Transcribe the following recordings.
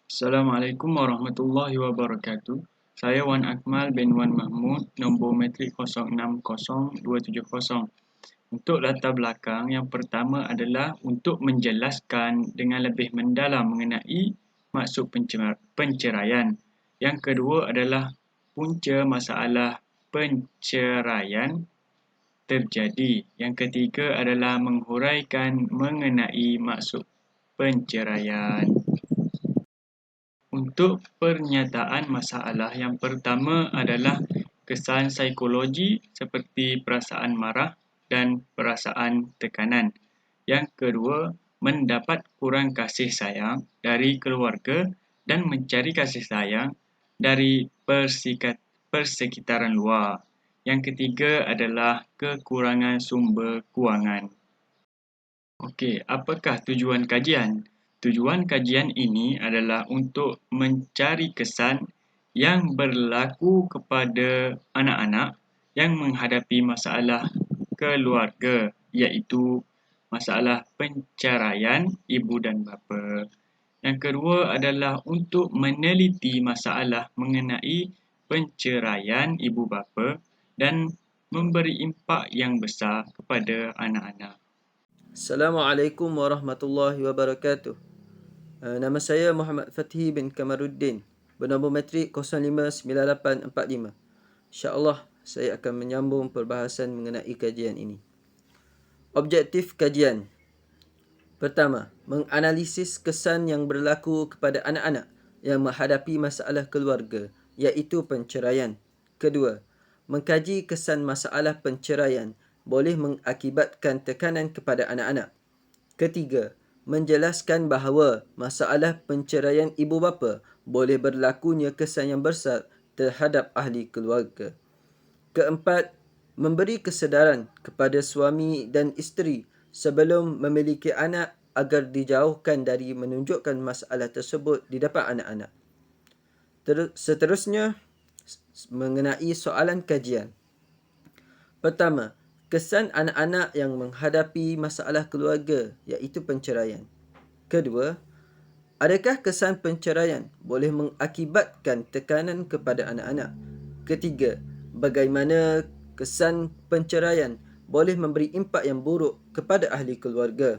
Assalamualaikum warahmatullahi wabarakatuh. Saya Wan Akmal bin Wan Mahmud, nombor matrik 060270. Untuk latar belakang, yang pertama adalah untuk menjelaskan dengan lebih mendalam mengenai maksud penceraian. Yang kedua adalah punca masalah penceraian terjadi. Yang ketiga adalah menghuraikan mengenai maksud penceraian. Untuk pernyataan masalah, yang pertama adalah kesan psikologi seperti perasaan marah dan perasaan tekanan. Yang kedua, mendapat kurang kasih sayang dari keluarga dan mencari kasih sayang dari persekitaran luar. Yang ketiga adalah kekurangan sumber kewangan. Okey, apakah tujuan kajian? Tujuan kajian ini adalah untuk mencari kesan yang berlaku kepada anak-anak yang menghadapi masalah keluarga, iaitu masalah penceraian ibu dan bapa. Yang kedua adalah untuk meneliti masalah mengenai penceraian ibu bapa dan memberi impak yang besar kepada anak-anak. Assalamualaikum warahmatullahi wabarakatuh. Nama saya Muhammad Fathi bin Kamaruddin, bernombor matrik 059845. InsyaAllah saya akan menyambung perbahasan mengenai kajian ini. Objektif kajian. Pertama, menganalisis kesan yang berlaku kepada anak-anak yang menghadapi masalah keluarga, iaitu penceraian. Kedua, mengkaji kesan masalah penceraian boleh mengakibatkan tekanan kepada anak-anak. Ketiga, menjelaskan bahawa masalah penceraian ibu bapa boleh berlakunya kesan yang besar terhadap ahli keluarga. Keempat, memberi kesedaran kepada suami dan isteri sebelum memiliki anak agar dijauhkan dari menunjukkan masalah tersebut di depan anak-anak. Seterusnya, mengenai soalan kajian. Pertama, kesan anak-anak yang menghadapi masalah keluarga iaitu penceraian. Kedua, adakah kesan penceraian boleh mengakibatkan tekanan kepada anak-anak? Ketiga, bagaimana kesan penceraian boleh memberi impak yang buruk kepada ahli keluarga?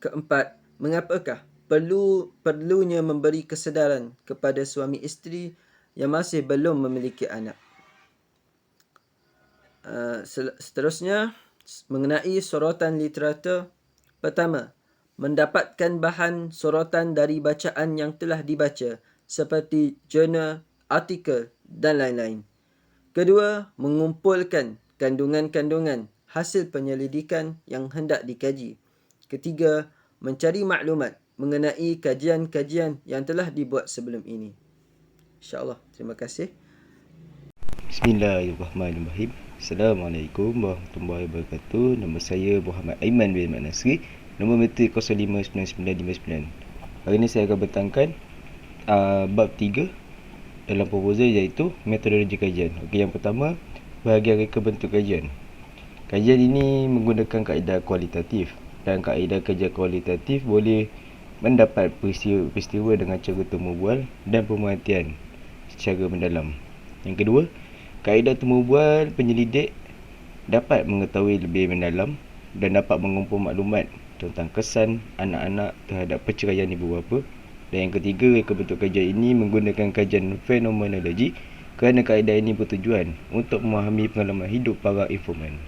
Keempat, mengapakah perlunya memberi kesedaran kepada suami isteri yang masih belum memiliki anak? Seterusnya, mengenai sorotan literatur. Pertama, mendapatkan bahan sorotan dari bacaan yang telah dibaca seperti jurnal, artikel dan lain-lain. Kedua, mengumpulkan kandungan-kandungan hasil penyelidikan yang hendak dikaji. Ketiga, mencari maklumat mengenai kajian-kajian yang telah dibuat sebelum ini. InsyaAllah. Terima kasih. Bismillahirrahmanirrahim. Assalamualaikum warahmatullahi wabarakatuh. Nama saya Muhammad Aiman bin Mat Nasri, nombor matrik 059959. Hari ini saya akan bertangkan bab 3 dalam proposal, iaitu metodologi kajian. Okey, yang pertama, bahagian reka bentuk kajian. Kajian ini menggunakan kaedah kualitatif, dan kaedah kajian kualitatif boleh mendapat peristiwa dengan cara temu bual dan pemerhatian secara mendalam. Yang kedua, kaedah temu bual penyelidik dapat mengetahui lebih mendalam dan dapat mengumpul maklumat tentang kesan anak-anak terhadap perceraian ibu bapa. Dan yang ketiga, reka bentuk kajian ini menggunakan kajian fenomenologi kerana kaedah ini bertujuan untuk memahami pengalaman hidup para informan.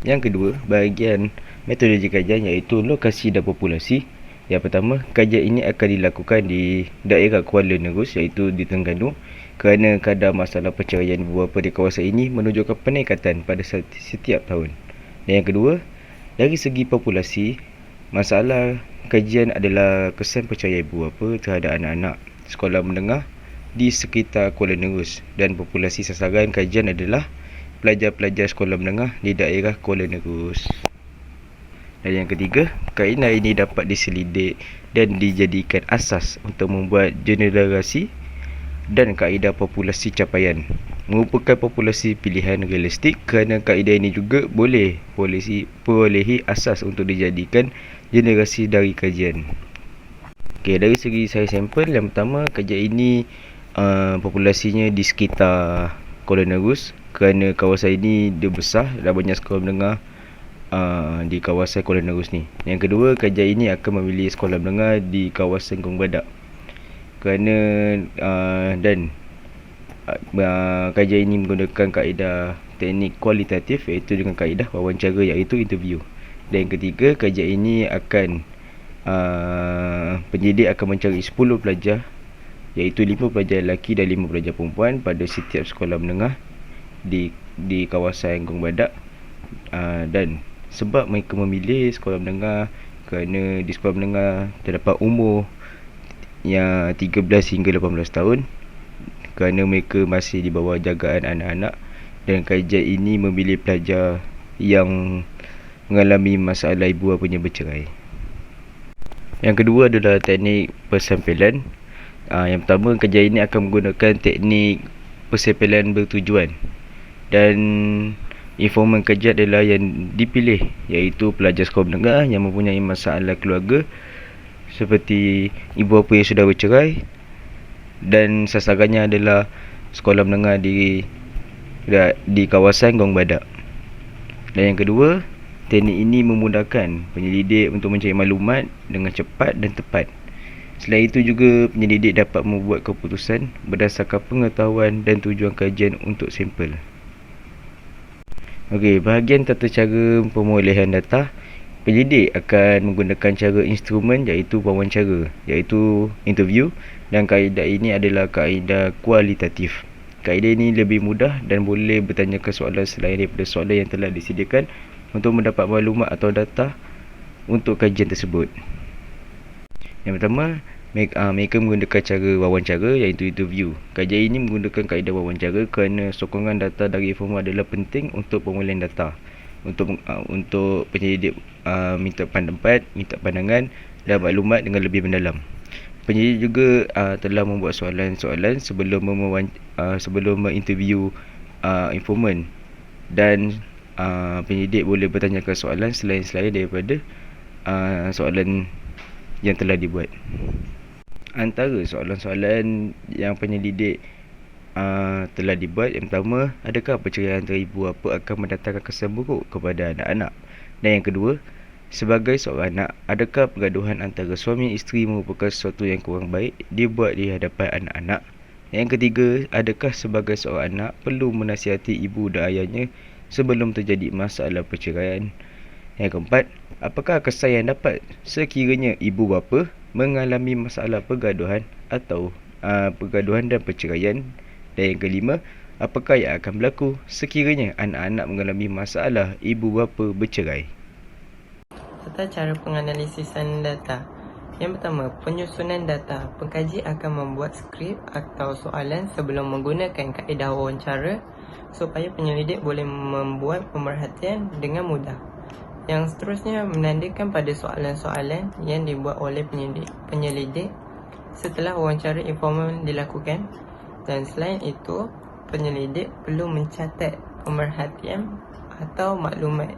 Yang kedua, bahagian metodologi kajian iaitu lokasi dan populasi. Yang pertama, kajian ini akan dilakukan di daerah Kuala Nerus, iaitu di Terengganu, kerana kadar masalah perceraian ibu bapa di kawasan ini menunjukkan peningkatan pada setiap tahun. Dan yang kedua, dari segi populasi, masalah kajian adalah kesan perceraian ibu bapa terhadap anak-anak sekolah menengah di sekitar Kuala Nerus, dan populasi sasaran kajian adalah pelajar-pelajar sekolah menengah di daerah Kuala Nerus. Dan yang ketiga, kaedah ini dapat diselidik dan dijadikan asas untuk membuat generalisasi dan kaedah populasi capaian, merupakan populasi pilihan realistik kerana kaedah ini juga boleh perolehi asas untuk dijadikan generasi dari kajian. Okey, dari segi saiz sampel, yang pertama kerja ini populasinya di sekitar Kuala Nerus, kerana kawasan ini dia besar dan banyak sekolah menengah di kawasan Kuala Nerus ni. Yang kedua, kerja ini akan memilih sekolah menengah di kawasan Gong Badak, kerana kerja ini menggunakan kaedah teknik kualitatif, iaitu dengan kaedah wawancara, iaitu interview. Dan yang ketiga, kerja ini akan pendidik akan mencari 10 pelajar, iaitu 5 pelajar lelaki dan 5 pelajar perempuan pada setiap sekolah menengah di kawasan Gong Badak. Dan sebab mereka memilih sekolah menengah, kerana di sekolah menengah terdapat umur yang 13 hingga 18 tahun, kerana mereka masih di bawah jagaan anak-anak, dan kajian ini memilih pelajar yang mengalami masalah ibu bapanya bercerai. Yang kedua adalah teknik persampilan. Yang pertama, kerja ini akan menggunakan teknik persampilan bertujuan, dan informan kerja adalah yang dipilih, iaitu pelajar sekolah menengah yang mempunyai masalah keluarga seperti ibu bapa yang sudah bercerai, dan sasarannya adalah sekolah menengah di kawasan Gong Badak. Dan yang kedua, teknik ini memudahkan penyelidik untuk mencari maklumat dengan cepat dan tepat. Selain itu juga, penyelidik dapat membuat keputusan berdasarkan pengetahuan dan tujuan kajian untuk sampel. Okey, bahagian tata cara pemulihan data. Penyelidik akan menggunakan cara instrumen, iaitu wawancara, iaitu interview, dan kaedah ini adalah kaedah kualitatif. Kaedah ini lebih mudah dan boleh bertanyakan soalan selain daripada soalan yang telah disediakan untuk mendapat maklumat atau data untuk kajian tersebut. Yang pertama, mereka menggunakan cara wawancara, iaitu interview. Kajian ini menggunakan kaedah wawancara kerana sokongan data dari informan adalah penting untuk pemulihan data. Untuk penyelidik minta pendapat, minta pandangan dan maklumat dengan lebih mendalam. Penyelidik juga telah membuat soalan-soalan sebelum menginterview informan, dan penyelidik boleh bertanyakan soalan selain daripada soalan yang telah dibuat. Antara soalan-soalan yang penyelidik telah dibuat, yang pertama, adakah perceraian antara ibu bapa akan mendatangkan kesan buruk kepada anak-anak? Dan yang kedua, sebagai seorang anak, adakah pergaduhan antara suami isteri merupakan sesuatu yang kurang baik dibuat di hadapan anak-anak? Yang ketiga, adakah sebagai seorang anak perlu menasihati ibu dan ayahnya sebelum terjadi masalah perceraian? Yang keempat, apakah kesan yang dapat sekiranya ibu bapa mengalami masalah pergaduhan atau pergaduhan dan perceraian? Dan yang kelima, apakah yang akan berlaku sekiranya anak-anak mengalami masalah ibu bapa bercerai? Tata cara penganalisisan data. Yang pertama, penyusunan data. Pengkaji akan membuat skrip atau soalan sebelum menggunakan kaedah wawancara supaya penyelidik boleh membuat pemerhatian dengan mudah. Yang seterusnya, menandakan pada soalan-soalan yang dibuat oleh penyelidik setelah wawancara informan dilakukan. Dan selain itu, penyelidik perlu mencatat pemerhatian atau maklumat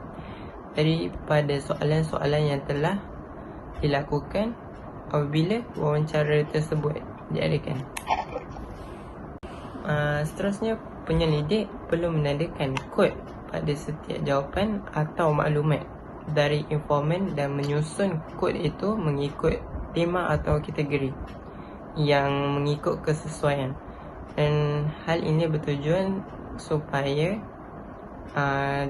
daripada soalan-soalan yang telah dilakukan apabila wawancara tersebut diadakan. Seterusnya, penyelidik perlu menandakan kod pada setiap jawapan atau maklumat dari informan dan menyusun kod itu mengikut tema atau kategori yang mengikut kesesuaian. Dan hal ini bertujuan supaya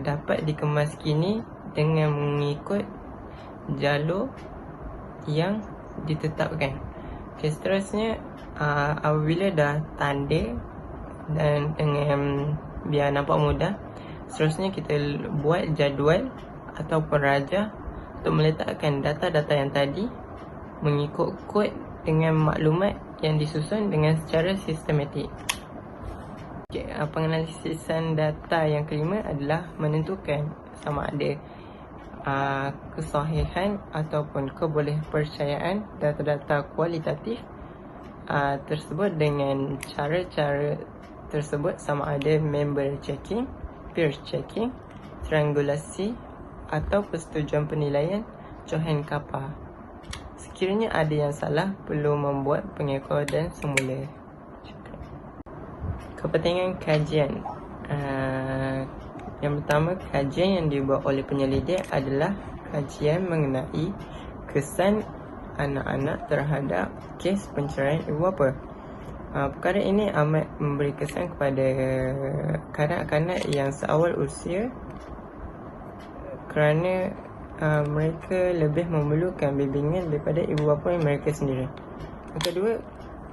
dapat dikemas kini dengan mengikut jalur yang ditetapkan. Okay, seterusnya, apabila dah tanda dan dengan biar nampak mudah, seterusnya kita buat jadual atau peraja untuk meletakkan data-data yang tadi mengikut kod dengan maklumat yang disusun dengan secara sistematik. Okay, penganalisisan data yang kelima adalah menentukan sama ada kesahihan ataupun kebolehpercayaan data-data kualitatif tersebut dengan cara-cara tersebut, sama ada member checking, peer checking, triangulasi atau persetujuan penilaian Cohen-Kappa. Sekian. Sekiranya ada yang salah, perlu membuat pengekodan semula. Kepentingan kajian. Yang pertama, kajian yang dibuat oleh penyelidik adalah kajian mengenai kesan anak-anak terhadap kes penceraian ibu bapa. Perkara ini amat memberi kesan kepada kanak-kanak yang seawal usia kerana mereka lebih memerlukan bimbingan daripada ibu bapa mereka sendiri. Yang kedua,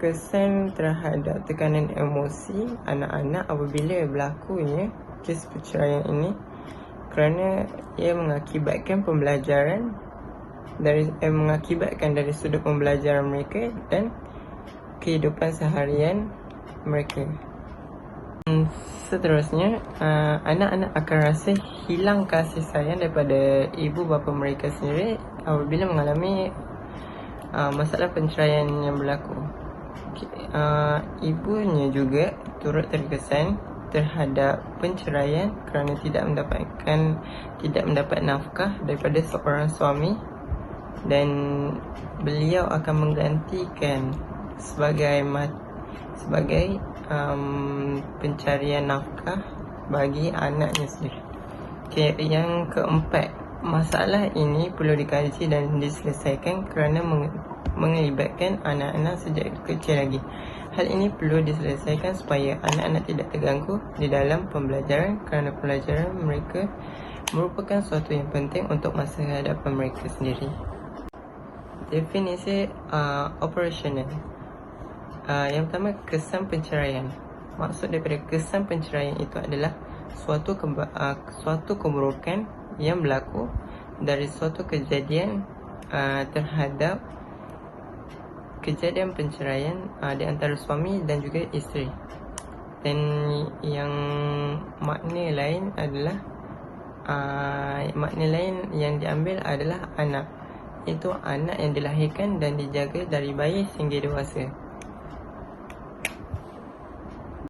kesan terhadap tekanan emosi anak-anak apabila berlakunya kes perceraian ini, kerana ia mengakibatkan dari sudut pembelajaran mereka dan kehidupan seharian mereka. Seterusnya, anak-anak akan rasa hilang kasih sayang daripada ibu bapa mereka sendiri apabila mengalami masalah penceraian yang berlaku. Ibunya juga turut terkesan terhadap penceraian kerana tidak mendapat nafkah daripada seorang suami, dan beliau akan menggantikan sebagai pencarian nafkah bagi anaknya sendiri. Yang keempat, masalah ini perlu dikaji dan diselesaikan kerana melibatkan anak-anak sejak kecil lagi. Hal ini perlu diselesaikan supaya anak-anak tidak terganggu di dalam pembelajaran, kerana pelajaran mereka merupakan sesuatu yang penting untuk masa hadapan mereka sendiri. Definisi operasional. Yang pertama, kesan penceraian. Maksud daripada kesan penceraian itu adalah suatu keburukan yang berlaku dari suatu kejadian terhadap kejadian penceraian di antara suami dan juga isteri. Dan yang makna lain yang diambil adalah anak. Itu anak yang dilahirkan dan dijaga dari bayi sehingga dewasa.